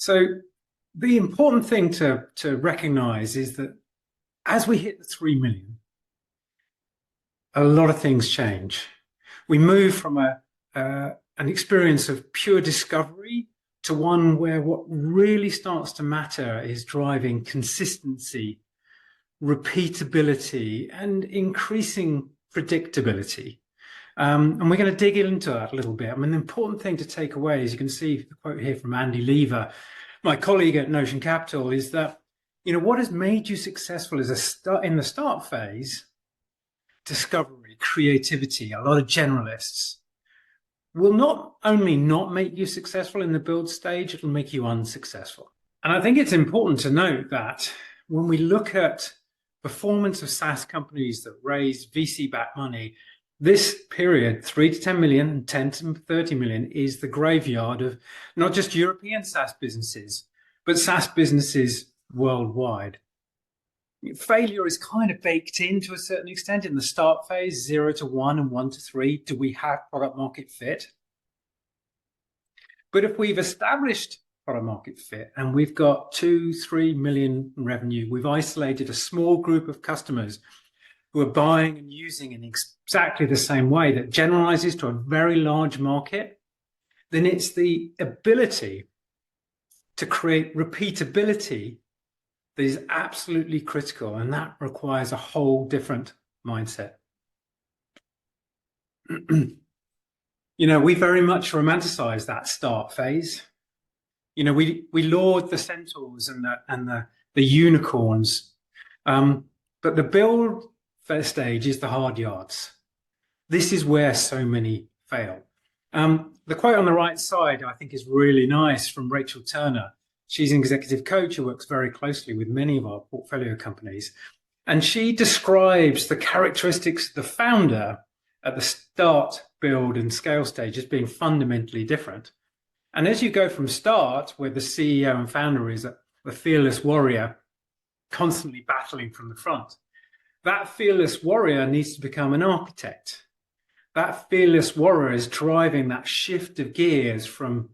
So the important thing to recognize is that as we hit the 3 million, a lot of things change. We move from an experience of pure discovery to one where what really starts to matter is driving consistency, repeatability, and increasing predictability. And we're going to dig into that a little bit. I mean, the important thing to take away, as you can see the quote here from Andy Lever, my colleague at Notion Capital, is that, what has made you successful is in the start phase, discovery, creativity, a lot of generalists will not only not make you successful in the build stage, it'll make you unsuccessful. And I think it's important to note that when we look at performance of SaaS companies that raise VC-backed money, this period, 3 to 10 million and 10 to 30 million, is the graveyard of not just European SaaS businesses, but SaaS businesses worldwide. Failure is kind of baked in to a certain extent in the start phase, 0 to 1 and 1 to 3. Do we have product market fit? But if we've established product market fit and we've got 2-3 million in revenue, we've isolated a small group of customers who are buying and using in exactly the same way that generalizes to a very large market, then it's the ability to create repeatability that is absolutely critical, and that requires a whole different mindset. We very much romanticize that start phase. We laud the centaurs and the unicorns, but the build first stage is the hard yards. This is where so many fail. The quote on the right side, I think, is really nice from Rachel Turner. She's an executive coach who works very closely with many of our portfolio companies. And she describes the characteristics of the founder at the start, build, and scale stage as being fundamentally different. And as you go from start, where the CEO and founder is a fearless warrior, constantly battling from the front, that fearless warrior needs to become an architect. That fearless warrior is driving that shift of gears from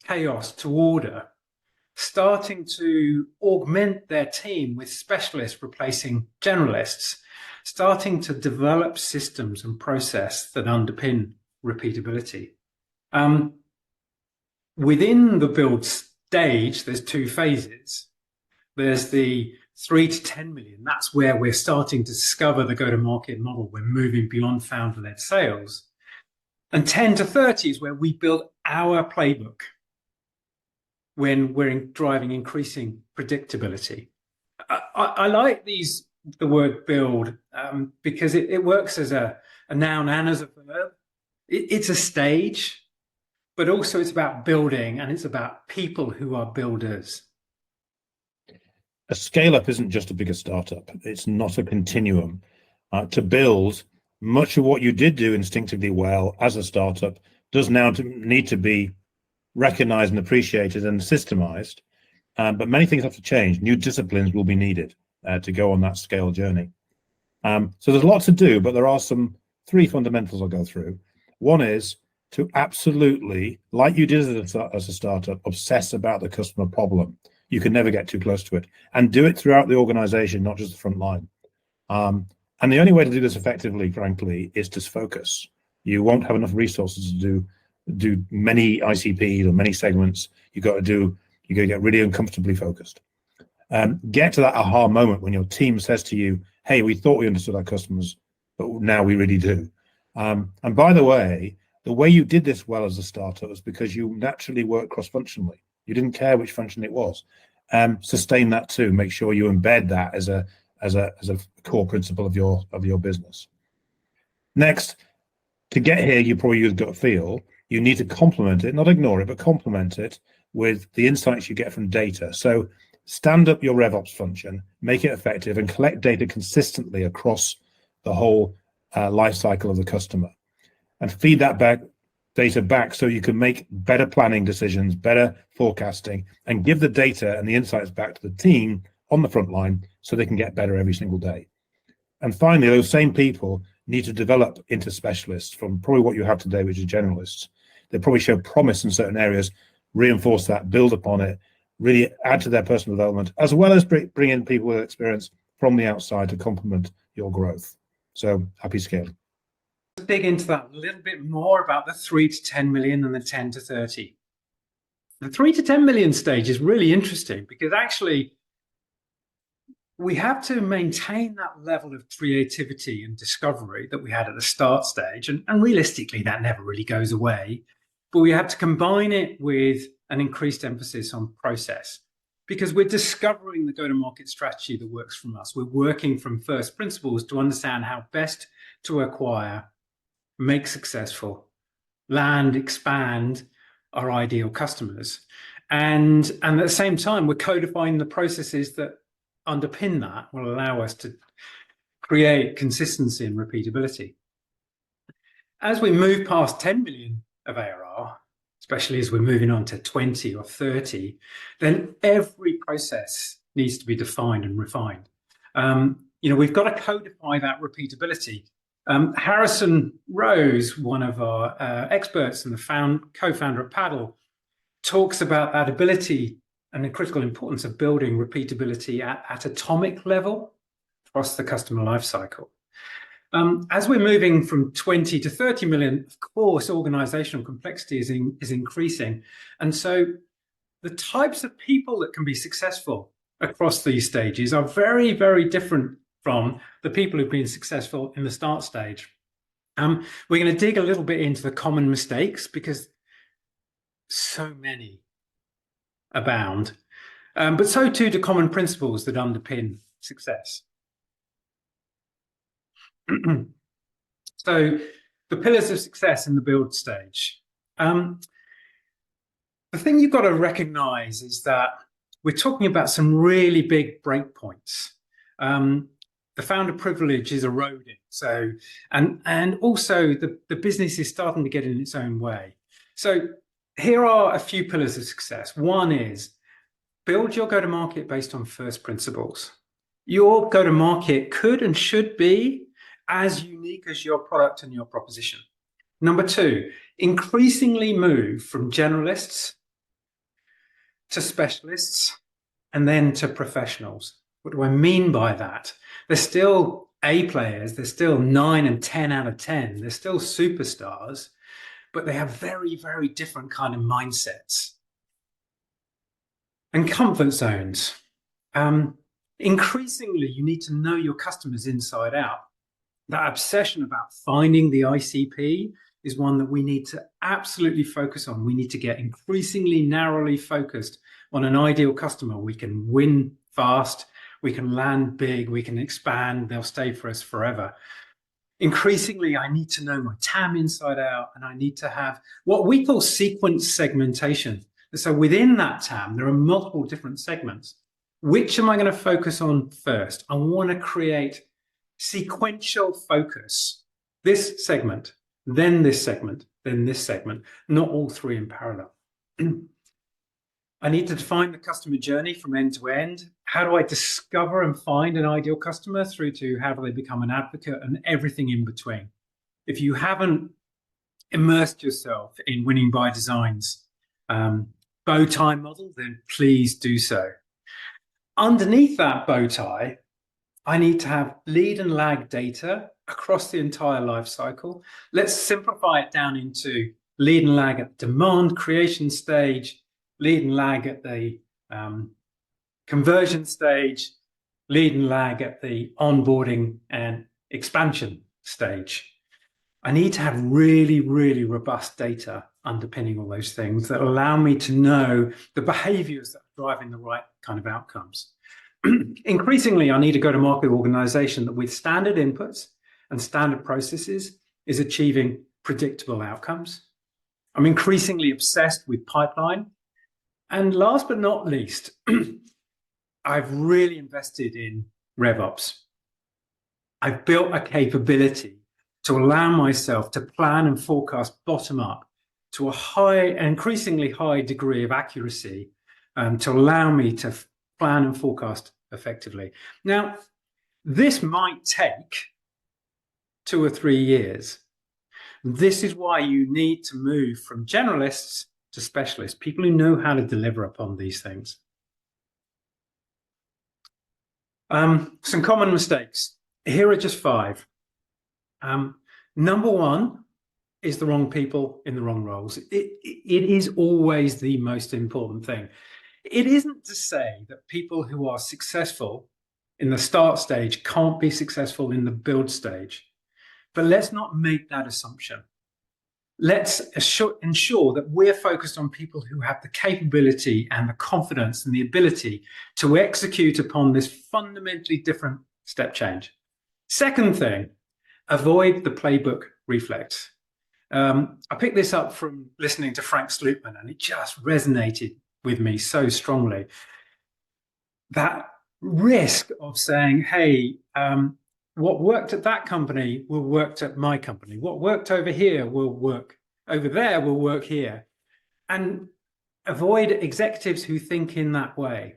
chaos to order, starting to augment their team with specialists replacing generalists, starting to develop systems and process that underpin repeatability. Within the build stage, there's 2 phases. There's the 3 to 10 million. That's where we're starting to discover the go-to-market model. We're moving beyond founder-led sales. And 10 to 30 is where we build our playbook, when we're driving increasing predictability. I like the word build because it works as a noun and as a verb. It's a stage, but also it's about building, and it's about people who are builders. A scale-up isn't just a bigger startup. It's not a continuum. To build, much of what you did do instinctively well as a startup does now need to be recognized and appreciated and systemized, but many things have to change. New disciplines will be needed to go on that scale journey. So there's a lot to do, but there are 3 fundamentals I'll go through. One is to absolutely, like you did as a startup, obsess about the customer problem. You can never get too close to it, and do it throughout the organization, not just the front line. And the only way to do this effectively, frankly, is to focus. You won't have enough resources to do many ICPs or many segments. You got to get really uncomfortably focused. Get to that aha moment when your team says to you, hey, we thought we understood our customers, but now we really do. And by the way you did this well as a startup was because you naturally work cross-functionally. You didn't care which function it was. Sustain that too. Make sure you embed that as a core principle of your business. Next, to get here, you probably use gut feel. You need to complement it, not ignore it, but complement it with the insights you get from data. So stand up your RevOps function, make it effective, and collect data consistently across the whole life cycle of the customer, and feed that data back so you can make better planning decisions, better forecasting, and give the data and the insights back to the team on the front line so they can get better every single day. And finally, those same people need to develop into specialists from probably what you have today, which is generalists. They probably show promise in certain areas, reinforce that, build upon it, really add to their personal development, as well as bring in people with experience from the outside to complement your growth. So happy scaling. Let's dig into that a little bit more about the 3 to 10 million and the 10 to 30. The 3 to 10 million stage is really interesting because actually we have to maintain that level of creativity and discovery that we had at the start stage. And realistically, that never really goes away. But we have to combine it with an increased emphasis on process because we're discovering the go-to-market strategy that works from us. We're working from first principles to understand how best to acquire, make successful, land, expand our ideal customers. And at the same time, we're codifying the processes that underpin that will allow us to create consistency and repeatability. As we move past 10 million of ARR, especially as we're moving on to 20 or 30, then every process needs to be defined and refined. We've got to codify that repeatability. Harrison Rose, one of our experts and the co-founder of Paddle, talks about that ability and the critical importance of building repeatability at atomic level across the customer lifecycle. As we're moving from 20 to 30 million, of course, organizational complexity is increasing. And so the types of people that can be successful across these stages are very, very different from the people who've been successful in the start stage. We're going to dig a little bit into the common mistakes because so many abound, but so too do common principles that underpin success. So the pillars of success in the build stage. The thing you've got to recognize is that we're talking about some really big breakpoints. The founder privilege is eroding. So, and also the business is starting to get in its own way. So here are a few pillars of success. One is build your go-to-market based on first principles. Your go-to-market could and should be as unique as your product and your proposition. Number two, increasingly move from generalists to specialists and then to professionals. What do I mean by that? They're still A players, they're still 9 and 10 out of 10, they're still superstars, but they have very, very different kind of mindsets. And comfort zones. Increasingly, you need to know your customers inside out. That obsession about finding the ICP is one that we need to absolutely focus on. We need to get increasingly narrowly focused on an ideal customer. We can win fast, we can land big, we can expand, they'll stay for us forever. Increasingly, I need to know my TAM inside out, and I need to have what we call sequence segmentation. So within that TAM, there are multiple different segments. Which am I going to focus on first? I want to create sequential focus. This segment, then this segment, then this segment, not all three in parallel. I need to define the customer journey from end to end. How do I discover and find an ideal customer through to how do they become an advocate and everything in between? If you haven't immersed yourself in Winning by Design's bow tie model, then please do so. Underneath that bow tie, I need to have lead and lag data across the entire life cycle. Let's simplify it down into lead and lag at demand creation stage, lead and lag at the conversion stage, lead and lag at the onboarding and expansion stage. I need to have really, really robust data underpinning all those things that allow me to know the behaviors that are driving the right kind of outcomes. Increasingly, I need a go-to-market organization that with standard inputs and standard processes is achieving predictable outcomes. I'm increasingly obsessed with pipeline. And last but not least, I've really invested in RevOps. I've built a capability to allow myself to plan and forecast bottom up to an increasingly high degree of accuracy to allow me to plan and forecast effectively. Now, this might take 2 or 3 years. This is why you need to move from generalists to specialists, people who know how to deliver upon these things. Some common mistakes. Here are just 5. Number 1 is the wrong people in the wrong roles. It is always the most important thing. It isn't to say that people who are successful in the start stage can't be successful in the build stage, but let's not make that assumption. Let's ensure that we're focused on people who have the capability and the confidence and the ability to execute upon this fundamentally different step change. Second thing, avoid the playbook reflex. I picked this up from listening to Frank Slootman, and it just resonated with me so strongly. That risk of saying, hey, what worked at that company will work at my company. What worked over here will work over there, will work here. And avoid executives who think in that way.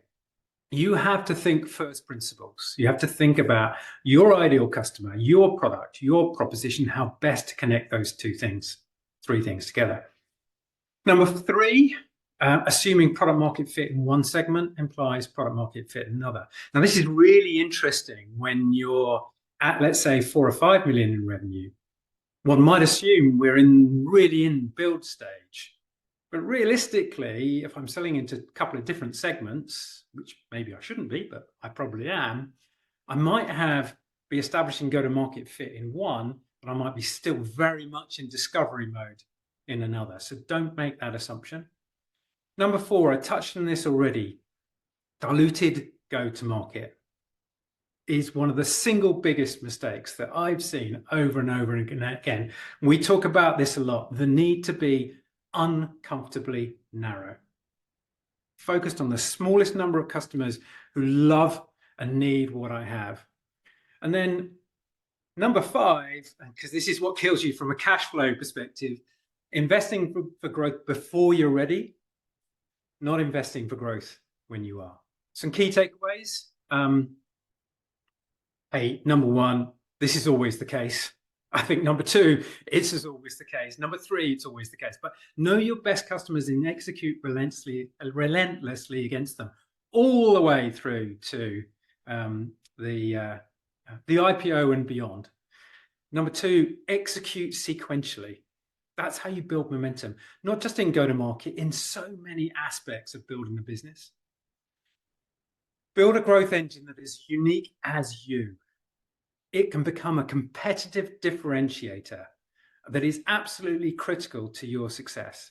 You have to think first principles. You have to think about your ideal customer, your product, your proposition, how best to connect those 3 things together. Number 3, assuming product market fit in one segment implies product market fit in another. Now, this is really interesting when you're at, let's say, 4 or 5 million in revenue. One might assume we're really in build stage. But realistically, if I'm selling into a couple of different segments, which maybe I shouldn't be, but I probably am, I might be establishing go-to-market fit in one, but I might be still very much in discovery mode in another. So don't make that assumption. Number 4, I touched on this already. Diluted go-to-market is one of the single biggest mistakes that I've seen over and over again. We talk about this a lot, the need to be uncomfortably narrow, focused on the smallest number of customers who love and need what I have. And then number 5, because this is what kills you from a cash flow perspective, investing for growth before you're ready, not investing for growth when you are. Some key takeaways. Hey, number 1, this is always the case. I think number 2, it's always the case. Number 3, it's always the case. But know your best customers and execute relentlessly against them, all the way through to the IPO and beyond. Number 2, execute sequentially. That's how you build momentum, not just in go-to-market, in so many aspects of building a business. Build a growth engine that is unique as you. It can become a competitive differentiator that is absolutely critical to your success.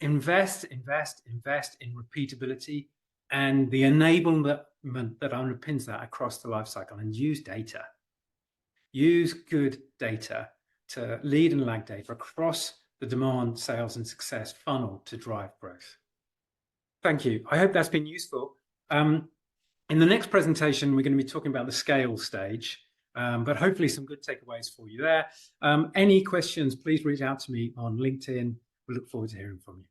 Invest in repeatability and the enablement that underpins that across the life cycle, and use data. Use good data to lead and lag data across the demand, sales, and success funnel to drive growth. Thank you. I hope that's been useful. In the next presentation, we're going to be talking about the scale stage, but hopefully some good takeaways for you there. Any questions, please reach out to me on LinkedIn. We look forward to hearing from you.